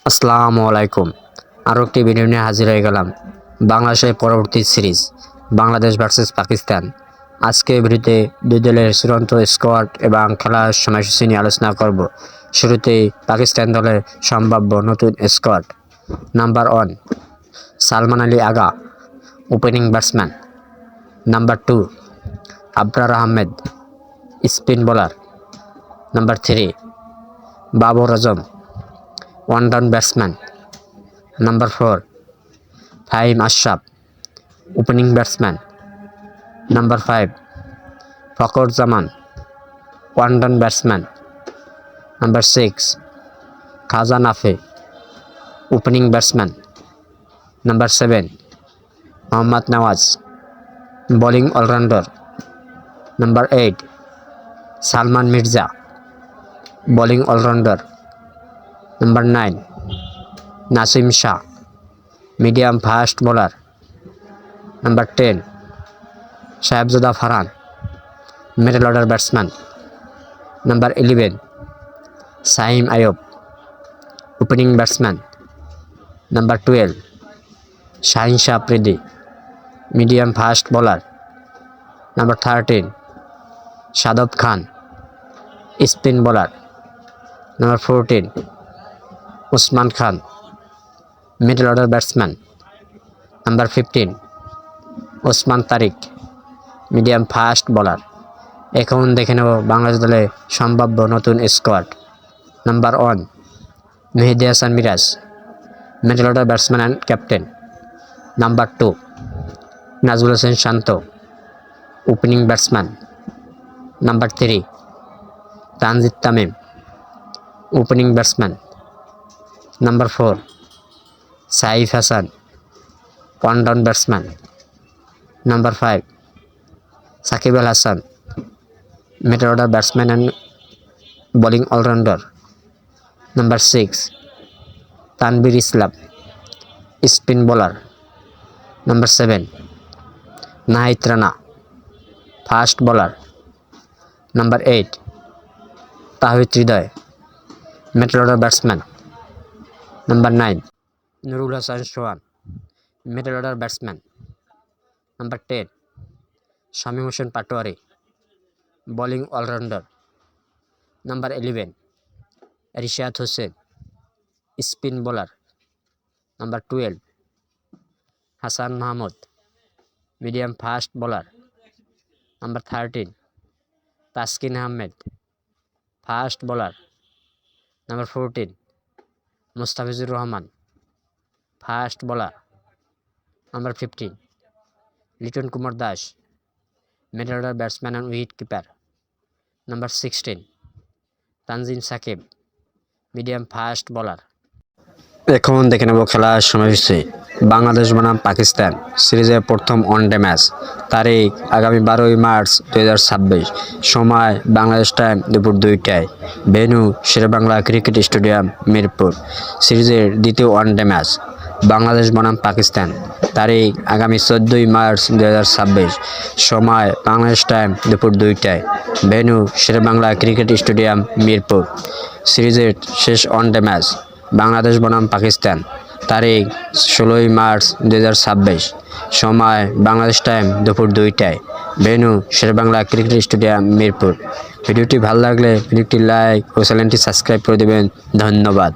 আসসালামু আলাইকুম। আরও একটি ভিডিও নিয়ে হাজির হয়ে গেলাম। বাংলাদেশের পরবর্তী সিরিজ বাংলাদেশ ভার্সেস পাকিস্তান। আজকে ভিডিওতে দুই দলের চূড়ান্ত স্কোয়াড এবং খেলার সময়সূচি নিয়ে আলোচনা করব। শুরুতেই পাকিস্তান দলের সম্ভাব্য নতুন squad. Number 1 Salman Ali Agha, opening batsman. Number 2 Abrar Ahmed, spin bowler. Number 3 Babar Azam, one down batsman. Number 4 Faheem Ashraf, opening batsman. Number 5 Fakhar Zaman, one down batsman. Number 6 Khawaja Nafay, opening batsman. Number 7 Mohammad Nawaz, bowling allrounder. Number 8 Salman Mirza, bowling allrounder. Number 9 Naseem Shah, medium fast bowler. Number 10 Sahibzada Farhan, middle order batsman. Number 11 Saim Ayub, opening batsman. Number 12 Shaheen Shah Afridi, medium fast bowler. Number 13 Shadab Khan, spin bowler. Number 14 Usman Khan, middle order batsman. Number 15 Usman Tariq, medium fast bowler. এখন দেখে নেব বাংলাদেশ দলের সম্ভাব্য নতুন squad. Number 1 Mehedi Hasan Miraz, middle order batsman and captain. Number 2 Najmul Hossain Shanto, opening batsman. Number 3 Tanzid Tamim, opening batsman. Number 4 Saif Hasan, one down batsman. Number 5 Shakib Al Hasan, middle order batsman and bowling allrounder. Number 6 Tanvir Islam, spin bowler. Number 7 Nahid Rana, fast bowler. Number 8 Towhid Hridoy, middle order batsman. Number 9 Nurul Hasan Sohan, middle order batsman. Number 10 Shamim Hossain Patwari, bowling allrounder. Number 11 Rishad Hossain, spin bowler. Number 12 Hasan Mahmud, medium fast bowler. Number 13 Taskin Ahmed, fast bowler. Number 14 Mustafizur Rahman, fast bowler. Number 15 Litton Kumar Das, middle order batsman and wicket keeper. Number 16 Tanzim Sakib, medium fast bowler. এখন দেখে নেব খেলার সময়সূচি। বাংলাদেশ বনাম পাকিস্তান সিরিজের প্রথম one day match. তারিখ আগামী 12 মার্চ 2026। সময় বাংলাদেশ টাইম দুপুর 2টায়। Venue Sher e Bangla cricket stadium Mirpur. সিরিজের দ্বিতীয় ওয়ানডে ম্যাচ বাংলাদেশ বনাম পাকিস্তান। তারিখ আগামী 14 মার্চ 2026। সময় বাংলাদেশ টাইম দুপুর 2টায়। Venue Sher e Bangla cricket stadium Mirpur. সিরিজের শেষ ওয়ানডে ম্যাচ বাংলাদেশ বনাম পাকিস্তান। তারিখ 16 মার্চ 2026। সময় বাংলাদেশ টাইম দুপুর 2টায়। Venue Sher e Bangla cricket stadium Mirpur. ভিডিওটি ভালো লাগলে ভিডিওটি লাইক ও চ্যানেলটি সাবস্ক্রাইব করে দেবেন। ধন্যবাদ।